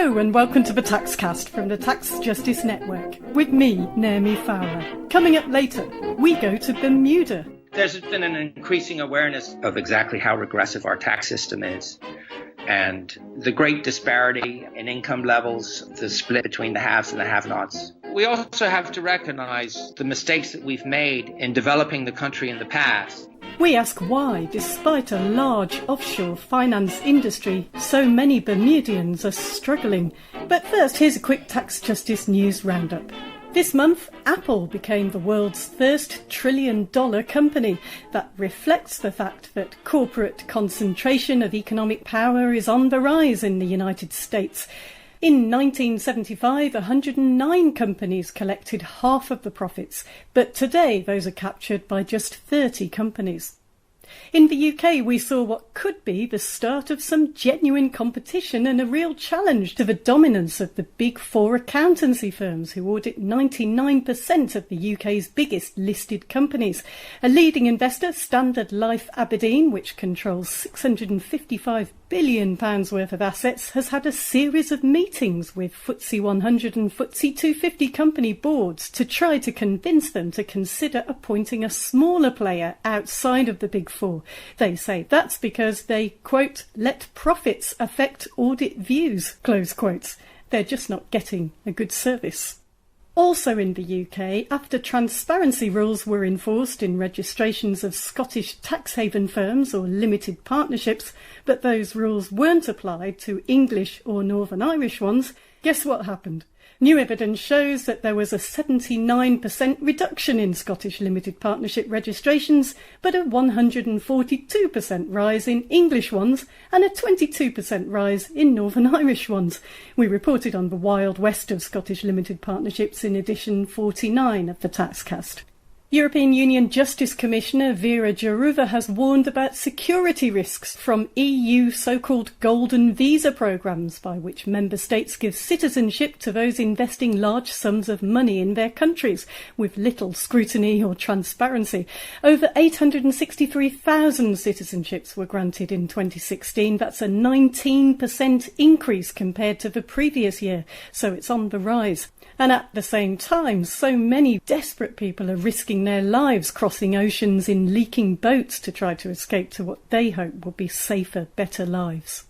Hello and welcome to the Taxcast from the Tax Justice Network with me, Naomi Fowler. Coming up later, we go to Bermuda. There's been an increasing awareness of exactly how regressive our tax system is and the great disparity in income levels, the split between the haves and the have-nots. We also have to recognize the mistakes that we've made in developing the country in the past. We ask why, despite a large offshore finance industry, so many Bermudians are struggling. But first, here's a quick tax justice news roundup. This month, Apple became the world's first trillion-dollar company. That reflects the fact that corporate concentration of economic power is on the rise in the United States. In 1975, 109 companies collected half of the profits, but today those are captured by just 30 companies. In the UK, we saw what could be the start of some genuine competition and a real challenge to the dominance of the big four accountancy firms who audit 99% of the UK's biggest listed companies. A leading investor, Standard Life Aberdeen, which controls £655 billion worth of assets, has had a series of meetings with FTSE 100 and FTSE 250 company boards to try to convince them to consider appointing a smaller player outside of the big four. They say that's because they, quote, let profits affect audit views, close quotes. They're just not getting a good service. Also in the UK, after transparency rules were enforced in registrations of Scottish tax haven firms or limited partnerships, but those rules weren't applied to English or Northern Irish ones, guess what happened? New evidence shows that there was a 79% reduction in Scottish limited partnership registrations, but a 142% rise in English ones and a 22% rise in Northern Irish ones. We reported on the wild west of Scottish limited partnerships in edition 49 of the Taxcast. European Union Justice Commissioner Vera Jourova has warned about security risks from EU so-called golden visa programmes by which member states give citizenship to those investing large sums of money in their countries with little scrutiny or transparency. Over 863,000 citizenships were granted in 2016. That's a 19% increase compared to the previous year, so it's on the rise. And at the same time, so many desperate people are risking their lives crossing oceans in leaking boats to try to escape to what they hope will be safer, better lives.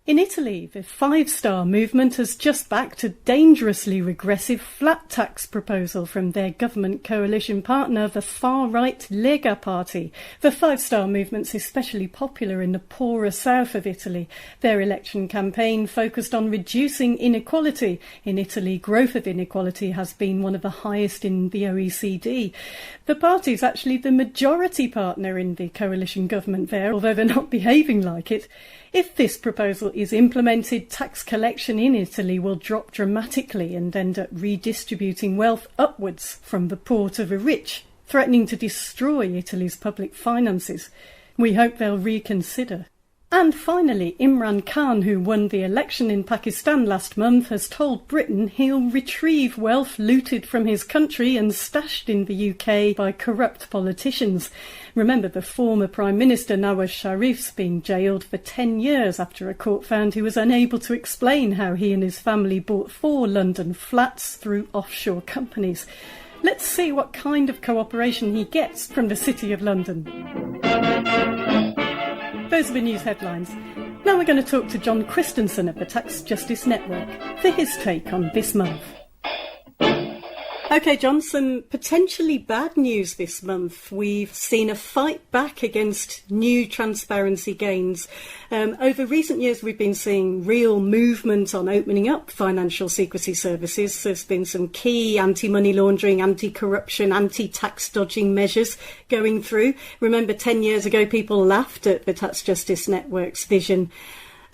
In Italy, the five-star movement has just backed a dangerously regressive flat tax proposal from their government coalition partner, the far-right Lega party. The five-star movement's especially popular in the poorer south of Italy. Their election campaign focused on reducing inequality. In Italy, growth of inequality has been one of the highest in the OECD. The party is actually the majority partner in the coalition government there, although they're not behaving like it. If this proposal is implemented, tax collection in Italy will drop dramatically and end up redistributing wealth upwards from the poor to the rich, threatening to destroy Italy's public finances. We hope they'll reconsider. And finally, Imran Khan, who won the election in Pakistan last month, has told Britain he'll retrieve wealth looted from his country and stashed in the UK by corrupt politicians. Remember, the former Prime Minister Nawaz Sharif's been jailed for 10 years after a court found he was unable to explain how he and his family bought 4 London flats through offshore companies. Let's see what kind of cooperation he gets from the City of London. Those are the news headlines. Now we're going to talk to John Christensen of the Tax Justice Network for his take on this month. OK, John, some potentially bad news this month. We've seen a fight back against new transparency gains. Over recent years, we've been seeing real movement on opening up financial secrecy services. There's been some key anti-money laundering, anti-corruption, anti-tax dodging measures going through. Remember, 10 years ago, people laughed at the Tax Justice Network's vision.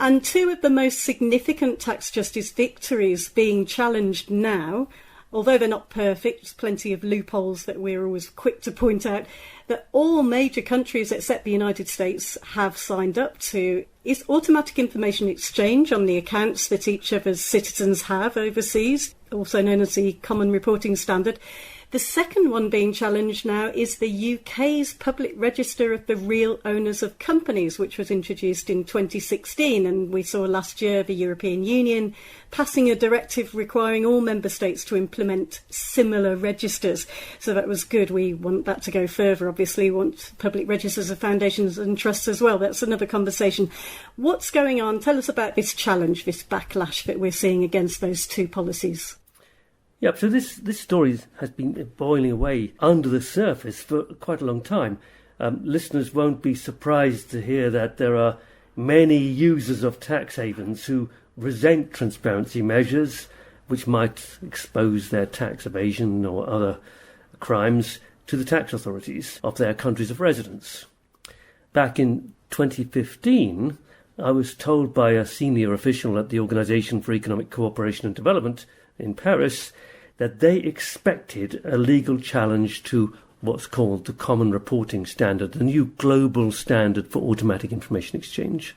And 2 of the most significant tax justice victories being challenged now, although they're not perfect, there's plenty of loopholes that we're always quick to point out, that all major countries except the United States have signed up to is automatic information exchange on the accounts that each of us citizens have overseas, also known as the Common Reporting Standard. The second one being challenged now is the UK's public register of the real owners of companies, which was introduced in 2016. And we saw last year the European Union passing a directive requiring all member states to implement similar registers. So that was good. We want that to go further, obviously. We want public registers of foundations and trusts as well. That's another conversation. What's going on? Tell us about this challenge, this backlash that we're seeing against those two policies. Yeah, so this story has been boiling away under the surface for quite a long time. Listeners won't be surprised to hear that there are many users of tax havens who resent transparency measures which might expose their tax evasion or other crimes to the tax authorities of their countries of residence. Back in 2015, I was told by a senior official at the Organisation for Economic Cooperation and Development in Paris that they expected a legal challenge to what's called the Common Reporting Standard, the new global standard for automatic information exchange.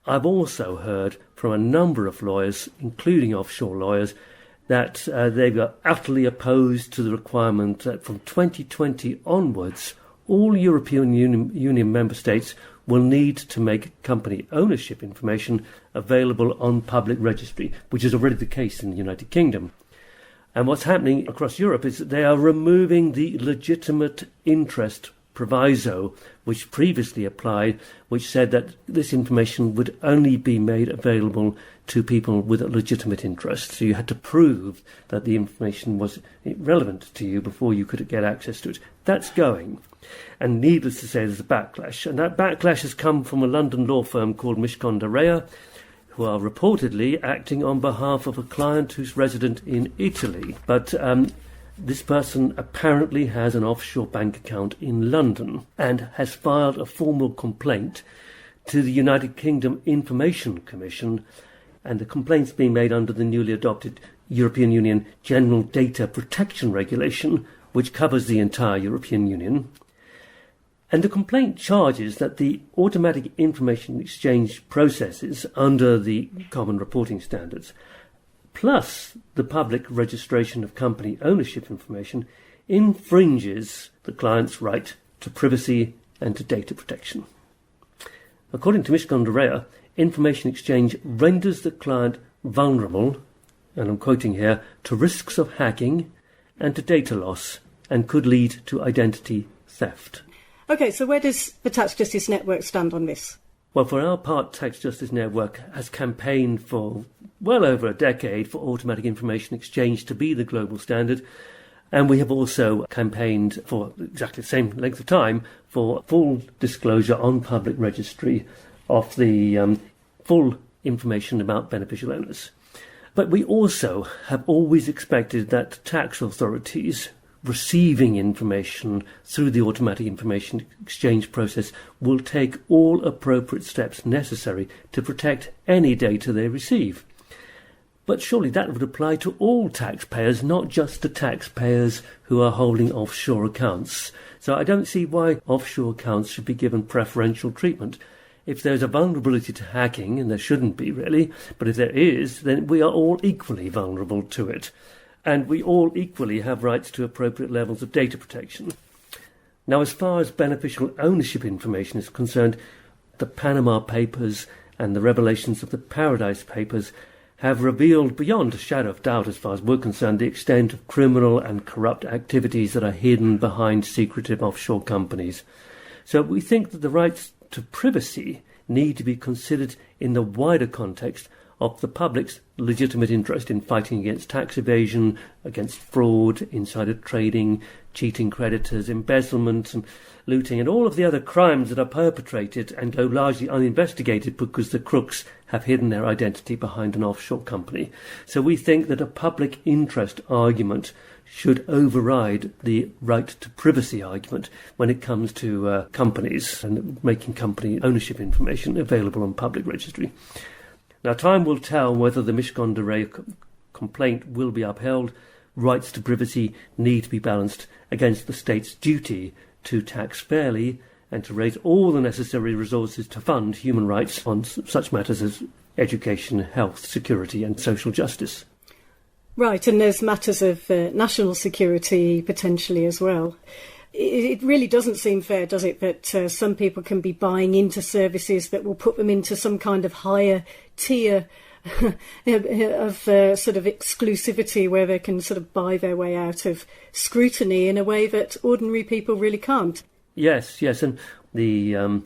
I've also heard from a number of lawyers, including offshore lawyers, that they were utterly opposed to the requirement that from 2020 onwards, all European Union member states will need to make company ownership information available on public registry, which is already the case in the United Kingdom. And what's happening across Europe is that they are removing the legitimate interest proviso which previously applied, which said that this information would only be made available to people with a legitimate interest. So you had to prove that the information was relevant to you before you could get access to it. That's going. And needless to say, there's a backlash. And that backlash has come from a London law firm called Mishcon de Reya, who are reportedly acting on behalf of a client who's resident in Italy. But this person apparently has an offshore bank account in London and has filed a formal complaint to the United Kingdom Information Commission, and the complaint's being made under the newly adopted European Union General Data Protection Regulation, which covers the entire European Union. And the complaint charges that the automatic information exchange processes under the Common Reporting Standards, plus the public registration of company ownership information, infringes the client's right to privacy and to data protection. According to Mishcon de Reya, information exchange renders the client vulnerable, and I'm quoting here, to risks of hacking and to data loss, and could lead to identity theft. OK, so where does the Tax Justice Network stand on this? Well, for our part, Tax Justice Network has campaigned for well over a decade for automatic information exchange to be the global standard. And we have also campaigned for exactly the same length of time for full disclosure on public registry of the full information about beneficial owners. But we also have always expected that tax authorities receiving information through the automatic information exchange process will take all appropriate steps necessary to protect any data they receive. But surely that would apply to all taxpayers, not just the taxpayers who are holding offshore accounts. So I don't see why offshore accounts should be given preferential treatment. If there's a vulnerability to hacking, and there shouldn't be really, but if there is, then we are all equally vulnerable to it. And we all equally have rights to appropriate levels of data protection. Now, as far as beneficial ownership information is concerned, the Panama Papers and the revelations of the Paradise Papers have revealed beyond a shadow of doubt, as far as we're concerned, the extent of criminal and corrupt activities that are hidden behind secretive offshore companies. So we think that the rights to privacy need to be considered in the wider context of the public's legitimate interest in fighting against tax evasion, against fraud, insider trading, cheating creditors, embezzlement and looting, and all of the other crimes that are perpetrated and go largely uninvestigated because the crooks have hidden their identity behind an offshore company. So we think that a public interest argument should override the right to privacy argument when it comes to companies and making company ownership information available on public registry. Now, time will tell whether the Mishcon de Reya complaint will be upheld. Rights to privacy need to be balanced against the state's duty to tax fairly and to raise all the necessary resources to fund human rights on such matters as education, health, security and social justice. Right, and there's matters of national security potentially as well. It really doesn't seem fair, does it, that some people can be buying into services that will put them into some kind of higher tier of sort of exclusivity where they can sort of buy their way out of scrutiny in a way that ordinary people really can't. Yes, and the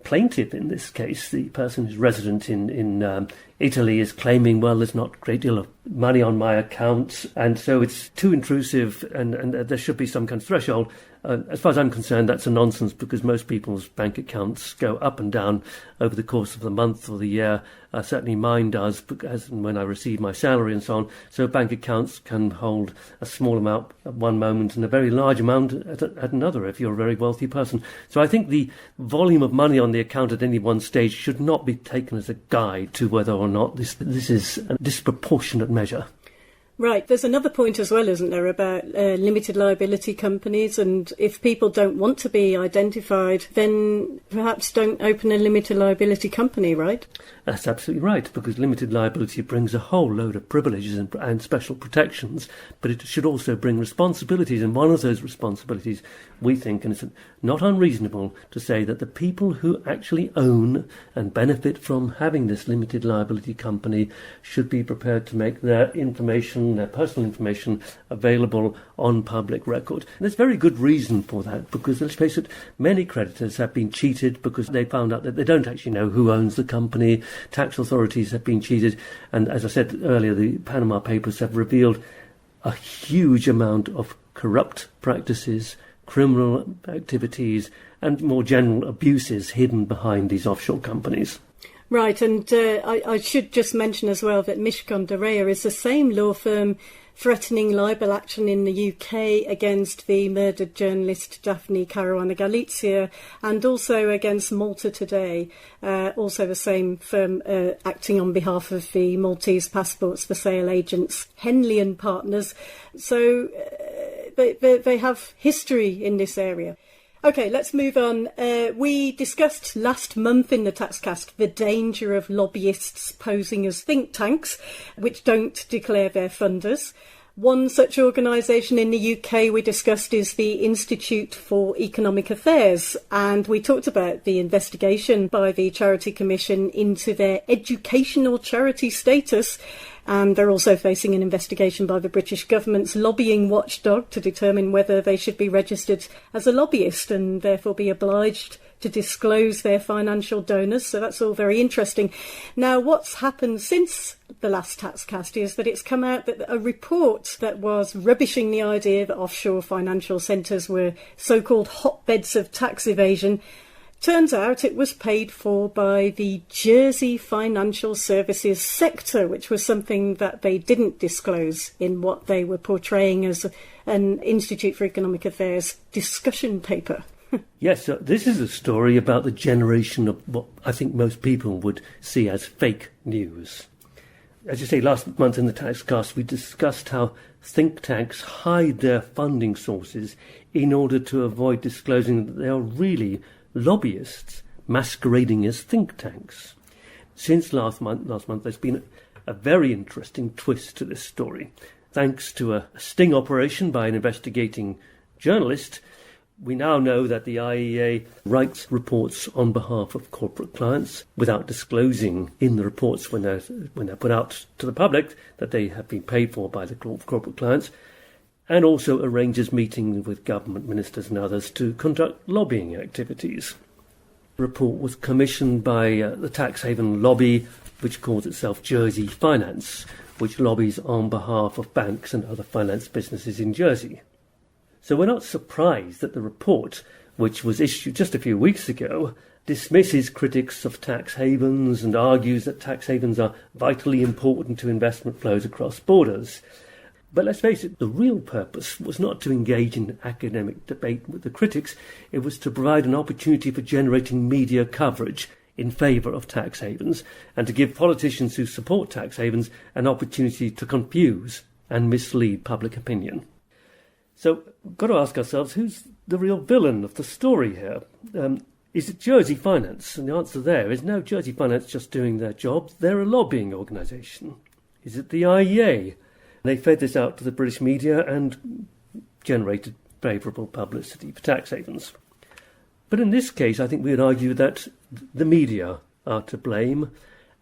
plaintiff in this case, the person who's resident in Italy, is claiming, well, there's not a great deal of money on my account, and so it's too intrusive, and there should be some kind of threshold. As far as I'm concerned, that's a nonsense, because most people's bank accounts go up and down over the course of the month or the year. Certainly mine does, as when I receive my salary and so on. So bank accounts can hold a small amount at one moment and a very large amount at another if you're a very wealthy person. So I think the volume of money on the account at any one stage should not be taken as a guide to whether or not this is a disproportionate measure. Right. There's another point as well, isn't there, about limited liability companies, and if people don't want to be identified, then perhaps don't open a limited liability company, right? That's absolutely right, because limited liability brings a whole load of privileges and special protections, but it should also bring responsibilities, and one of those responsibilities, we think, and it's not unreasonable to say, that the people who actually own and benefit from having this limited liability company should be prepared to make their personal information, available on public record. And there's very good reason for that, because let's face it, many creditors have been cheated because they found out that they don't actually know who owns the company. Tax authorities have been cheated, and as I said earlier, the Panama Papers have revealed a huge amount of corrupt practices, criminal activities, and more general abuses hidden behind these offshore companies. Right, and I should just mention as well that Mishcon de Reya is the same law firm threatening libel action in the UK against the murdered journalist Daphne Caruana Galizia, and also against Malta Today, also the same firm acting on behalf of the Maltese passports for sale agents Henley and Partners. So they have history in this area. OK, let's move on. We discussed last month in the Taxcast the danger of lobbyists posing as think tanks, which don't declare their funders. One such organisation in the UK we discussed is the Institute for Economic Affairs, and we talked about the investigation by the Charity Commission into their educational charity status. And they're also facing an investigation by the British government's lobbying watchdog to determine whether they should be registered as a lobbyist and therefore be obliged to disclose their financial donors. So that's all very interesting. Now, what's happened since the last Taxcast is that it's come out that a report that was rubbishing the idea that offshore financial centres were so-called hotbeds of tax evasion, turns out it was paid for by the Jersey financial services sector, which was something that they didn't disclose in what they were portraying as an Institute for Economic Affairs discussion paper. Yes, so this is a story about the generation of what I think most people would see as fake news. As you say, last month in the Taxcast, we discussed how think tanks hide their funding sources in order to avoid disclosing that they are really lobbyists masquerading as think tanks. Since last month, there's been a very interesting twist to this story. Thanks to a sting operation by an investigating journalist, we now know that the IEA writes reports on behalf of corporate clients without disclosing in the reports when they're put out to the public that they have been paid for by the corporate clients, and also arranges meetings with government ministers and others to conduct lobbying activities. The report was commissioned by the tax haven lobby, which calls itself Jersey Finance, which lobbies on behalf of banks and other finance businesses in Jersey. So we're not surprised that the report, which was issued just a few weeks ago, dismisses critics of tax havens and argues that tax havens are vitally important to investment flows across borders. But let's face it, the real purpose was not to engage in academic debate with the critics. It was to provide an opportunity for generating media coverage in favour of tax havens and to give politicians who support tax havens an opportunity to confuse and mislead public opinion. So we've got to ask ourselves, who's the real villain of the story here? Is it Jersey Finance? And the answer there is no, Jersey Finance just doing their job. They're a lobbying organisation. Is it the IEA? They fed this out to the British media and generated favourable publicity for tax havens. But in this case, I think we would argue that the media are to blame,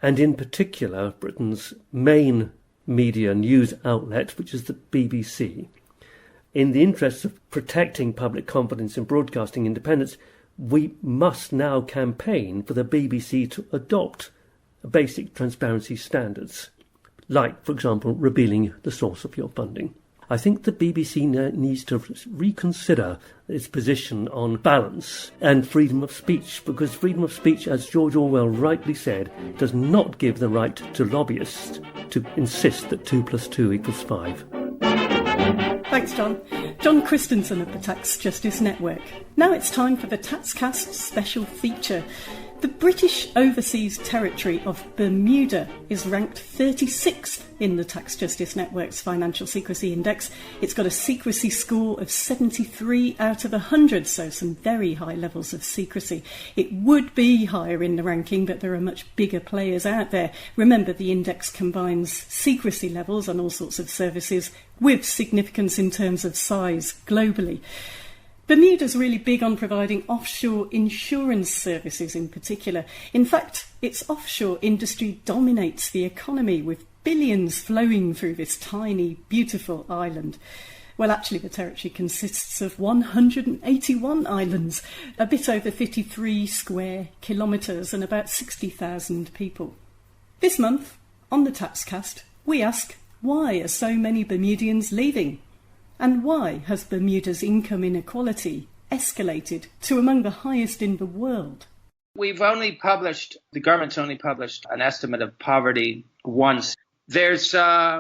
and in particular Britain's main media news outlet, which is the BBC. In the interests of protecting public confidence in broadcasting independence, we must now campaign for the BBC to adopt basic transparency standards, like, for example, revealing the source of your funding. I think the BBC needs to reconsider its position on balance and freedom of speech, because freedom of speech, as George Orwell rightly said, does not give the right to lobbyists to insist that 2 + 2 = 5. Thanks, John. John Christensen of the Tax Justice Network. Now it's time for the Taxcast special feature. The British Overseas Territory of Bermuda is ranked 36th in the Tax Justice Network's Financial Secrecy Index. It's got a secrecy score of 73 out of 100, so some very high levels of secrecy. It would be higher in the ranking, but there are much bigger players out there. Remember, the index combines secrecy levels on all sorts of services with significance in terms of size globally. Bermuda's really big on providing offshore insurance services in particular. In fact, its offshore industry dominates the economy, with billions flowing through this tiny, beautiful island. Well, actually, the territory consists of 181 islands, a bit over 53 square kilometres and about 60,000 people. This month, on the Taxcast, we ask, why are so many Bermudians leaving? And why has Bermuda's income inequality escalated to among the highest in the world? The government's only published an estimate of poverty once. There's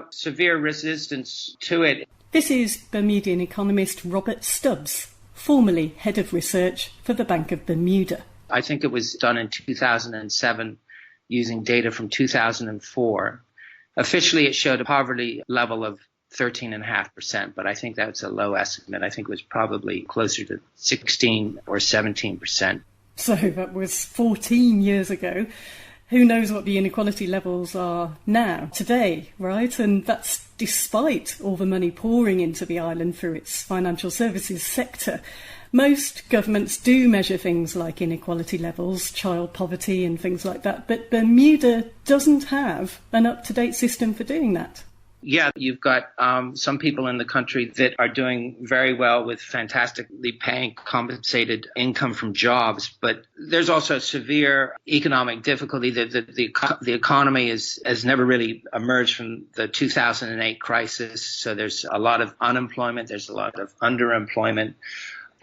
severe resistance to it. This is Bermudian economist Robert Stubbs, formerly head of research for the Bank of Bermuda. I think it was done in 2007 using data from 2004. Officially, it showed a poverty level of 13.5%, but I think that's a low estimate. I think it was probably closer to 16 or 17%. So that was 14 years ago. Who knows what the inequality levels are now, today, right? And that's despite all the money pouring into the island through its financial services sector. Most governments do measure things like inequality levels, child poverty and things like that, but Bermuda doesn't have an up-to-date system for doing that. Yeah, you've got some people in the country that are doing very well with fantastically paying compensated income from jobs. But there's also severe economic difficulty. The economy has never really emerged from the 2008 crisis. So there's a lot of unemployment. There's a lot of underemployment.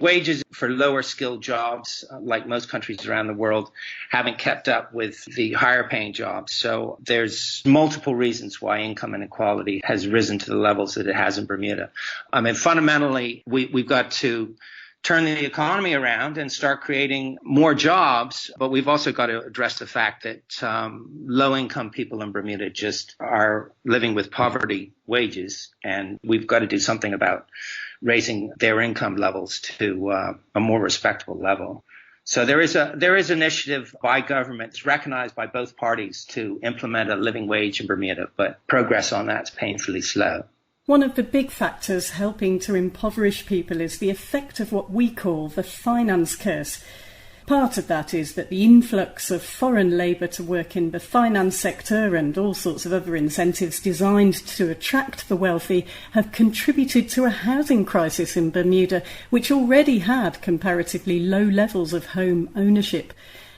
Wages for lower skilled jobs, like most countries around the world, haven't kept up with the higher paying jobs. So there's multiple reasons why income inequality has risen to the levels that it has in Bermuda. I mean, fundamentally, we've got to turn the economy around and start creating more jobs. But we've also got to address the fact that low income people in Bermuda just are living with poverty wages. And we've got to do something about raising their income levels to a more respectable level. So there is initiative by governments recognized by both parties to implement a living wage in Bermuda, but progress on that's painfully slow. One of the big factors helping to impoverish people is the effect of what we call the finance curse. Part of that is that the influx of foreign labour to work in the finance sector and all sorts of other incentives designed to attract the wealthy have contributed to a housing crisis in Bermuda, which already had comparatively low levels of home ownership.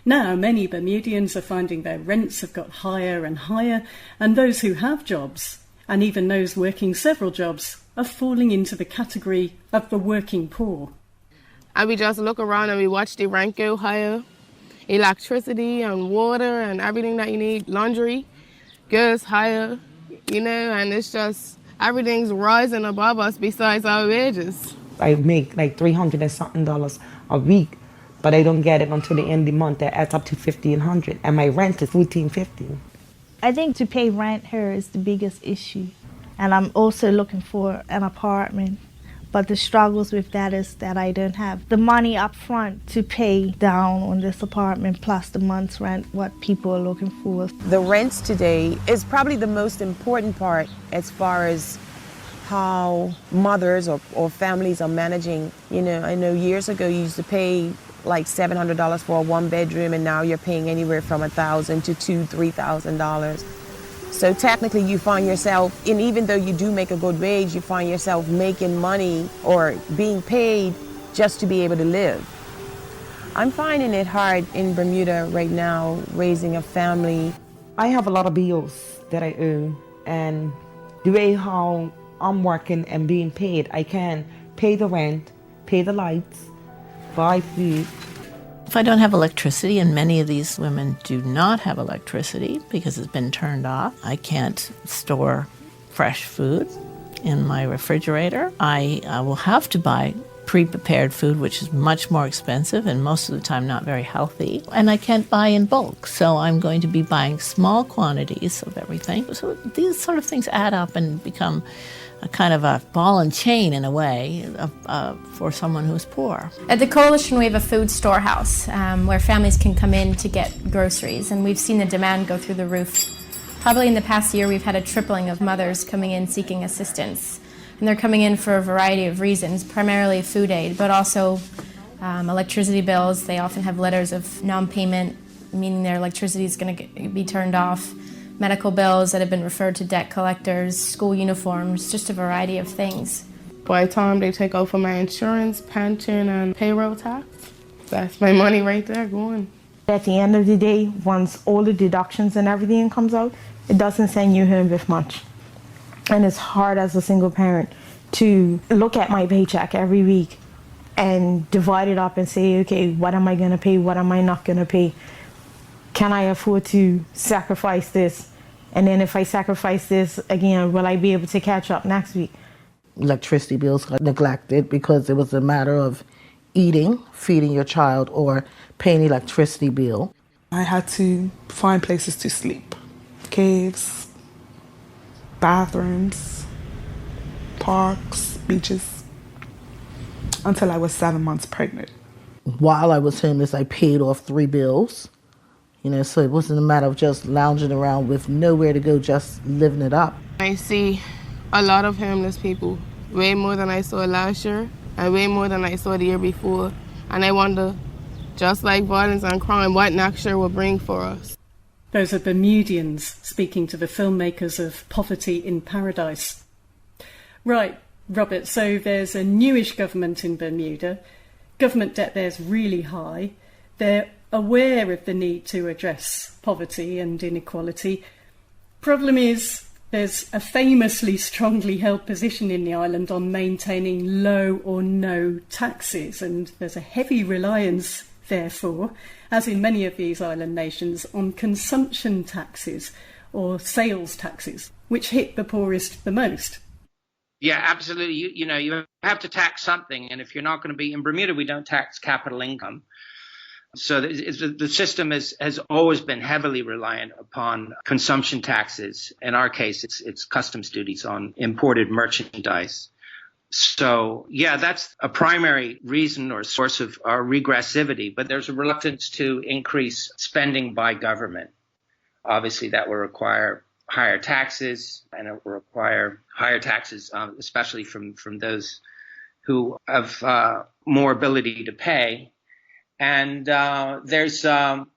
Now many Bermudians are finding their rents have got higher and higher, and those who have jobs, and even those working several jobs, are falling into the category of the working poor. And we just look around and we watch the rent go higher. Electricity and water and everything that you need, laundry, goes higher, and it's just everything's rising above us besides our wages. I make like $300 and something a week, but I don't get it until the end of the month. That adds up to $1,500, and my rent is $1,450. I think to pay rent here is the biggest issue, and I'm also looking for an apartment. But the struggles with that is that I don't have the money up front to pay down on this apartment plus the month's rent, what people are looking for. The rents today is probably the most important part as far as how mothers or families are managing. You know, I know years ago you used to pay like $700 for a one bedroom, and now you're paying anywhere from $1,000 to $2,000-$3,000. So technically you find yourself, and even though you do make a good wage, you find yourself making money or being paid just to be able to live. I'm finding it hard in Bermuda right now, raising a family. I have a lot of bills that I owe, and the way how I'm working and being paid, I can pay the rent, pay the lights, buy food. If I don't have electricity, and many of these women do not have electricity because it's been turned off, I can't store fresh food in my refrigerator. I will have to buy pre-prepared food, which is much more expensive and most of the time not very healthy. And I can't buy in bulk, so I'm going to be buying small quantities of everything. So these sort of things add up and become a kind of a ball and chain in a way for someone who's poor. At the Coalition, we have a food storehouse where families can come in to get groceries, and we've seen the demand go through the roof. Probably in the past year, we've had a tripling of mothers coming in seeking assistance. And they're coming in for a variety of reasons, primarily food aid, but also electricity bills. They often have letters of non-payment, meaning their electricity is going to be turned off, medical bills that have been referred to debt collectors, school uniforms, just a variety of things. By the time they take over my insurance, pension, and payroll tax, that's my money right there going. At the end of the day, once all the deductions and everything comes out, it doesn't send you home with much. And it's hard as a single parent to look at my paycheck every week and divide it up and say, okay, what am I going to pay? What am I not going to pay? Can I afford to sacrifice this? And then if I sacrifice this again, will I be able to catch up next week? Electricity bills got neglected because it was a matter of eating, feeding your child, or paying the electricity bill. I had to find places to sleep. Caves, bathrooms, parks, beaches, until I was 7 months pregnant. While I was homeless, I paid off 3 bills. You know, so it wasn't a matter of just lounging around with nowhere to go, just living it up. I see a lot of homeless people, way more than I saw last year, and way more than I saw the year before. And I wonder, just like violence and crime, what next year will bring for us. Those are Bermudians speaking to the filmmakers of Poverty in Paradise. Right, Robert, so there's a newish government in Bermuda. Government debt there's really high. They're aware of the need to address poverty and inequality. Problem is, there's a famously strongly held position in the island on maintaining low or no taxes, and there's a heavy reliance, therefore, as in many of these island nations, on consumption taxes or sales taxes, which hit the poorest the most. Yeah, absolutely. You have to tax something, and if you're not going to be in Bermuda, we don't tax capital income. So the system has always been heavily reliant upon consumption taxes. In our case, it's customs duties on imported merchandise. So, yeah, that's a primary reason or source of our regressivity. But there's a reluctance to increase spending by government. Obviously, that will require higher taxes, and it will require higher taxes, especially from those who have more ability to pay. And there's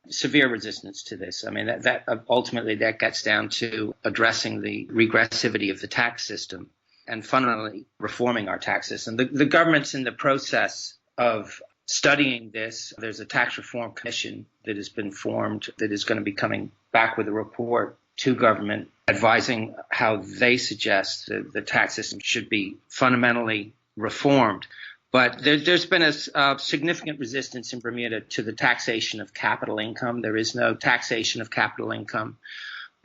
severe resistance to this. I mean, that ultimately that gets down to addressing the regressivity of the tax system and fundamentally reforming our tax system. The government's in the process of studying this. There's a tax reform commission that has been formed that is going to be coming back with a report to government advising how they suggest the tax system should be fundamentally reformed. But there's been a significant resistance in Bermuda to the taxation of capital income. There is no taxation of capital income.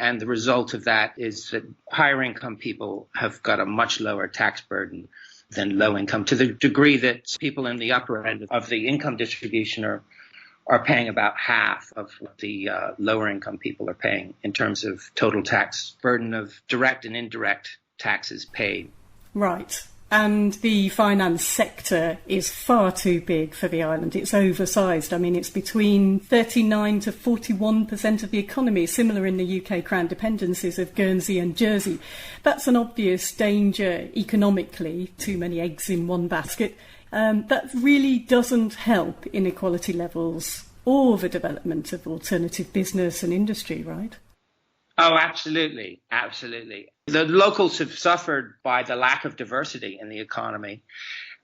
And the result of that is that higher income people have got a much lower tax burden than low income, to the degree that people in the upper end of the income distribution are paying about half of what the lower income people are paying in terms of total tax burden of direct and indirect taxes paid. Right. And the finance sector is far too big for the island. It's oversized. I mean, it's between 39 to 41% of the economy, similar in the UK Crown dependencies of Guernsey and Jersey. That's an obvious danger economically, too many eggs in one basket. That really doesn't help inequality levels or the development of alternative business and industry, right? Oh, absolutely. Absolutely. The locals have suffered by the lack of diversity in the economy.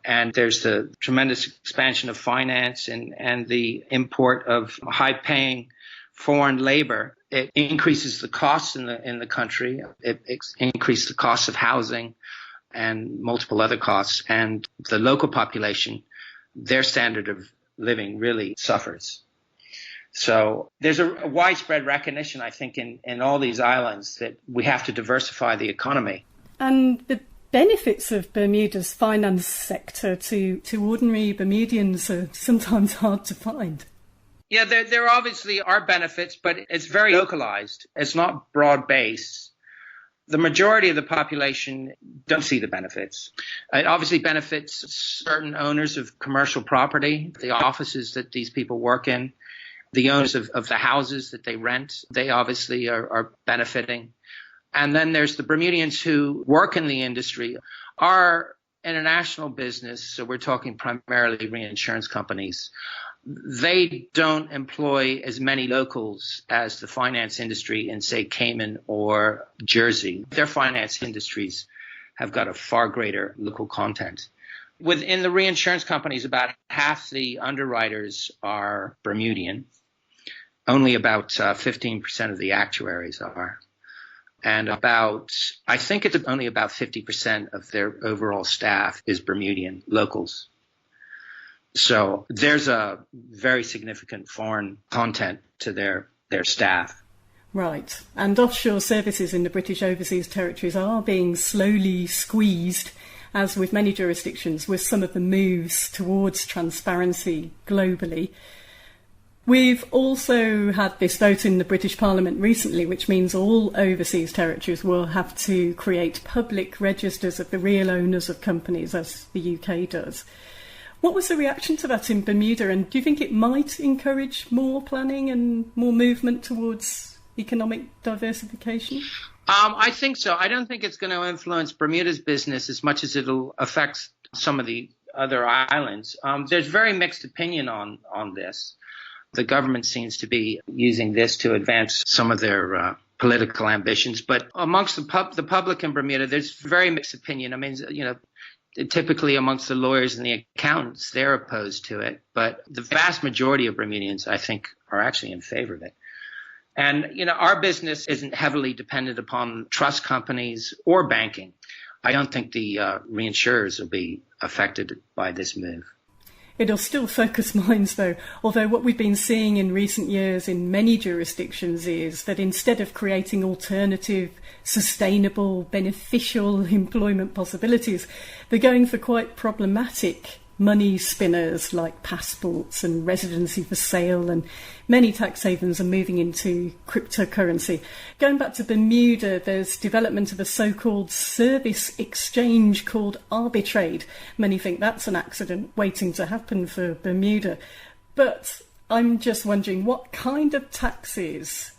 And there's the tremendous expansion of finance and the import of high-paying foreign labor. It increases the costs in the country. It increases the cost of housing and multiple other costs. And the local population, their standard of living really suffers. So there's a widespread recognition, I think, in all these islands that we have to diversify the economy. And the benefits of Bermuda's finance sector to ordinary Bermudians are sometimes hard to find. Yeah, there obviously are benefits, but it's very localized. It's not broad-based. The majority of the population don't see the benefits. It obviously benefits certain owners of commercial property, the offices that these people work in. The owners of the houses that they rent, they obviously are benefiting. And then there's the Bermudians who work in the industry. Our international business, so we're talking primarily reinsurance companies, they don't employ as many locals as the finance industry in, say, Cayman or Jersey. Their finance industries have got a far greater local content. Within the reinsurance companies, about half the underwriters are Bermudian. Only about 15% of the actuaries are. And I think it's only about 50% of their overall staff is Bermudian locals. So there's a very significant foreign content to their staff. Right. And offshore services in the British Overseas Territories are being slowly squeezed, as with many jurisdictions, with some of the moves towards transparency globally. We've also had this vote in the British Parliament recently, which means all overseas territories will have to create public registers of the real owners of companies, as the UK does. What was the reaction to that in Bermuda, and do you think it might encourage more planning and more movement towards economic diversification? I think so. I don't think it's going to influence Bermuda's business as much as it'll affect some of the other islands. There's very mixed opinion on this. The government seems to be using this to advance some of their political ambitions. But amongst the public in Bermuda, there's very mixed opinion. I mean, typically amongst the lawyers and the accountants, they're opposed to it. But the vast majority of Bermudians, I think, are actually in favor of it. And, our business isn't heavily dependent upon trust companies or banking. I don't think the reinsurers will be affected by this move. It'll still focus minds, though, although what we've been seeing in recent years in many jurisdictions is that instead of creating alternative, sustainable, beneficial employment possibilities, they're going for quite problematic money spinners like passports and residency for sale, and many tax havens are moving into cryptocurrency. Going back to Bermuda, there's development of a so-called service exchange called Arbitrade. Many think that's an accident waiting to happen for Bermuda. But I'm just wondering, what kind of taxes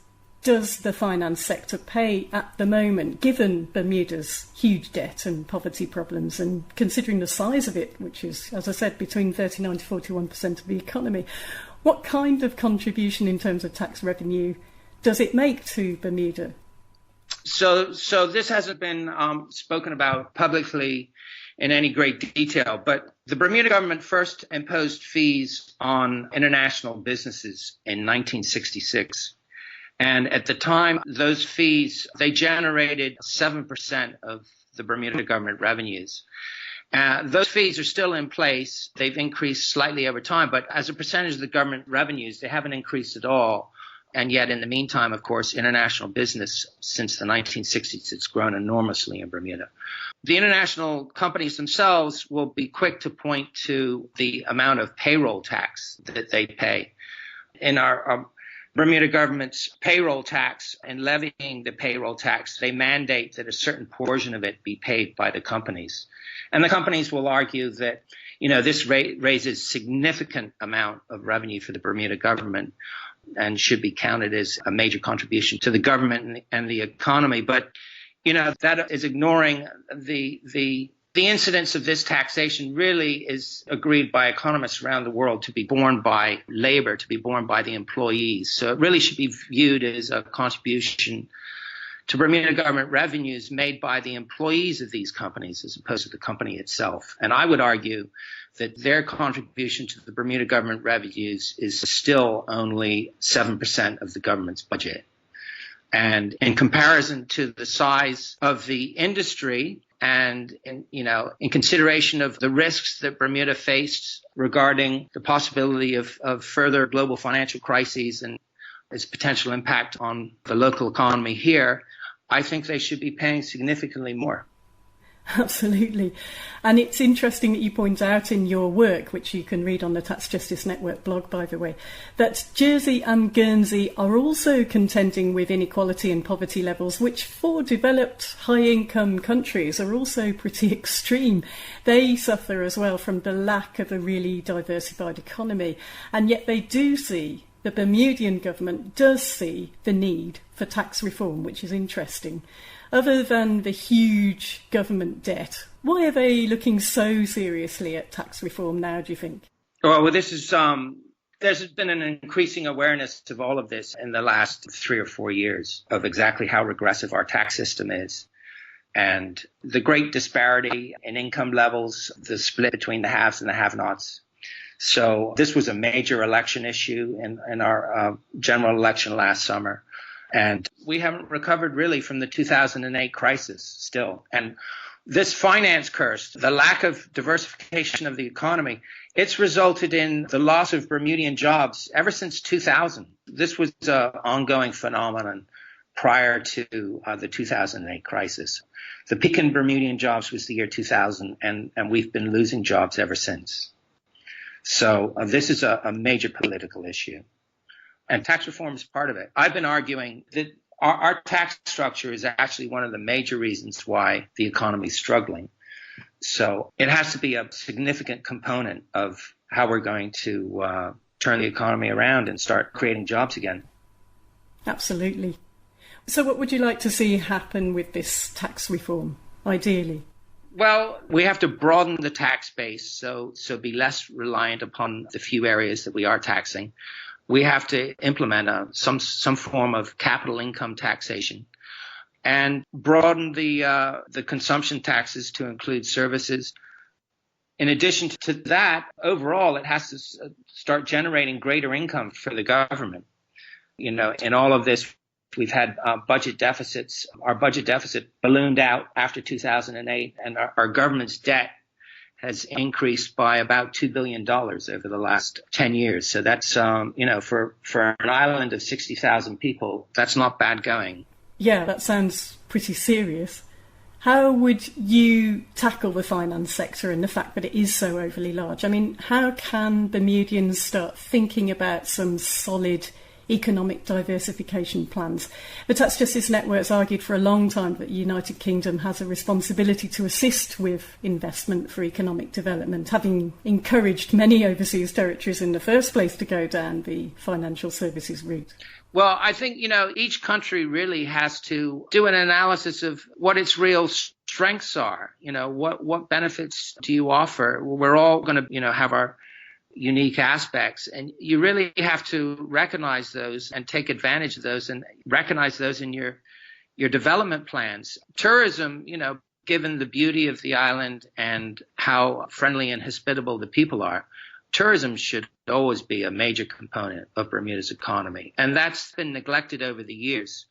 does the finance sector pay at the moment, given Bermuda's huge debt and poverty problems, and considering the size of it, which is, as I said, between 39 to 41% of the economy? What kind of contribution in terms of tax revenue does it make to Bermuda? So this hasn't been spoken about publicly in any great detail, but the Bermuda government first imposed fees on international businesses in 1966. And at the time, those fees, they generated 7% of the Bermuda government revenues. Those fees are still in place. They've increased slightly over time, but as a percentage of the government revenues, they haven't increased at all. And yet, in the meantime, of course, international business since the 1960s, it's grown enormously in Bermuda. The international companies themselves will be quick to point to the amount of payroll tax that they pay. In our Bermuda government's payroll tax and levying the payroll tax, they mandate that a certain portion of it be paid by the companies. And the companies will argue that, this raises significant amount of revenue for the Bermuda government and should be counted as a major contribution to the government and the economy. But, that is ignoring the incidence of this taxation really is agreed by economists around the world to be borne by labor, to be borne by the employees. So it really should be viewed as a contribution to Bermuda government revenues made by the employees of these companies as opposed to the company itself. And I would argue that their contribution to the Bermuda government revenues is still only 7% of the government's budget. And in comparison to the size of the industry, and in consideration of the risks that Bermuda faced regarding the possibility of further global financial crises and its potential impact on the local economy here, I think they should be paying significantly more. Absolutely. And it's interesting that you point out in your work, which you can read on the Tax Justice Network blog, by the way, that Jersey and Guernsey are also contending with inequality and poverty levels, which for developed high-income countries are also pretty extreme. They suffer as well from the lack of a really diversified economy. And yet they do see, the Bermudian government does see the need for tax reform, which is interesting. Other than the huge government debt, why are they looking so seriously at tax reform now, do you think? Well, this is there's been an increasing awareness of all of this in the last 3 or 4 years of exactly how regressive our tax system is. And the great disparity in income levels, the split between the haves and the have-nots. So this was a major election issue in our general election last summer. And we haven't recovered really from the 2008 crisis still. And this finance curse, the lack of diversification of the economy, it's resulted in the loss of Bermudian jobs ever since 2000. This was an ongoing phenomenon prior to the 2008 crisis. The peak in Bermudian jobs was the year 2000, and we've been losing jobs ever since. So this is a major political issue. And tax reform is part of it. I've been arguing that our tax structure is actually one of the major reasons why the economy is struggling. So it has to be a significant component of how we're going to turn the economy around and start creating jobs again. Absolutely. So what would you like to see happen with this tax reform, ideally? Well, we have to broaden the tax base, so be less reliant upon the few areas that we are taxing. We have to implement some form of capital income taxation and broaden the consumption taxes to include services. In addition to that, overall, it has to start generating greater income for the government. In all of this, we've had budget deficits. Our budget deficit ballooned out after 2008, and our government's debt has increased by about $2 billion over the last 10 years. So that's, for an island of 60,000 people, that's not bad going. Yeah, that sounds pretty serious. How would you tackle the finance sector and the fact that it is so overly large? I mean, how can Bermudians start thinking about some solid economic diversification plans? The Tax Justice Network's argued for a long time that the United Kingdom has a responsibility to assist with investment for economic development, having encouraged many overseas territories in the first place to go down the financial services route. Well, I think, each country really has to do an analysis of what its real strengths are. What benefits do you offer? We're all going to, have our unique aspects, and you really have to recognize those and take advantage of those and recognize those in your development plans. Tourism, given the beauty of the island and how friendly and hospitable the people are, tourism should always be a major component of Bermuda's economy. And that's been neglected over the years.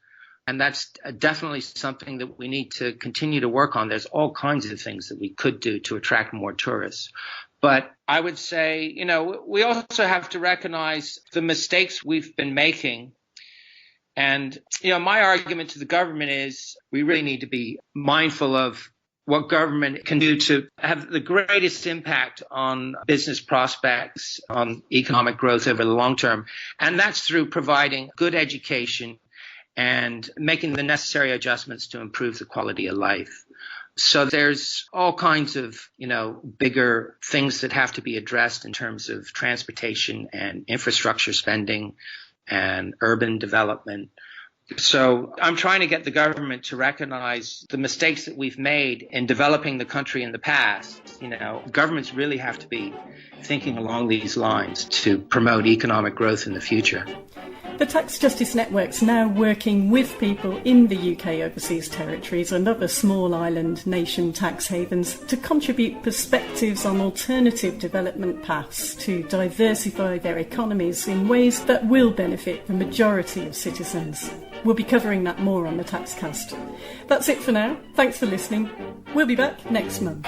And that's definitely something that we need to continue to work on. There's all kinds of things that we could do to attract more tourists. But I would say, we also have to recognize the mistakes we've been making. And, my argument to the government is we really need to be mindful of what government can do to have the greatest impact on business prospects, on economic growth over the long term. And that's through providing good education and making the necessary adjustments to improve the quality of life. So there's all kinds of, bigger things that have to be addressed in terms of transportation and infrastructure spending and urban development. So I'm trying to get the government to recognize the mistakes that we've made in developing the country in the past. Governments really have to be thinking along these lines to promote economic growth in the future. The Tax Justice Network's now working with people in the UK overseas territories and other small island nation tax havens to contribute perspectives on alternative development paths to diversify their economies in ways that will benefit the majority of citizens. We'll be covering that more on the Taxcast. That's it for now. Thanks for listening. We'll be back next month.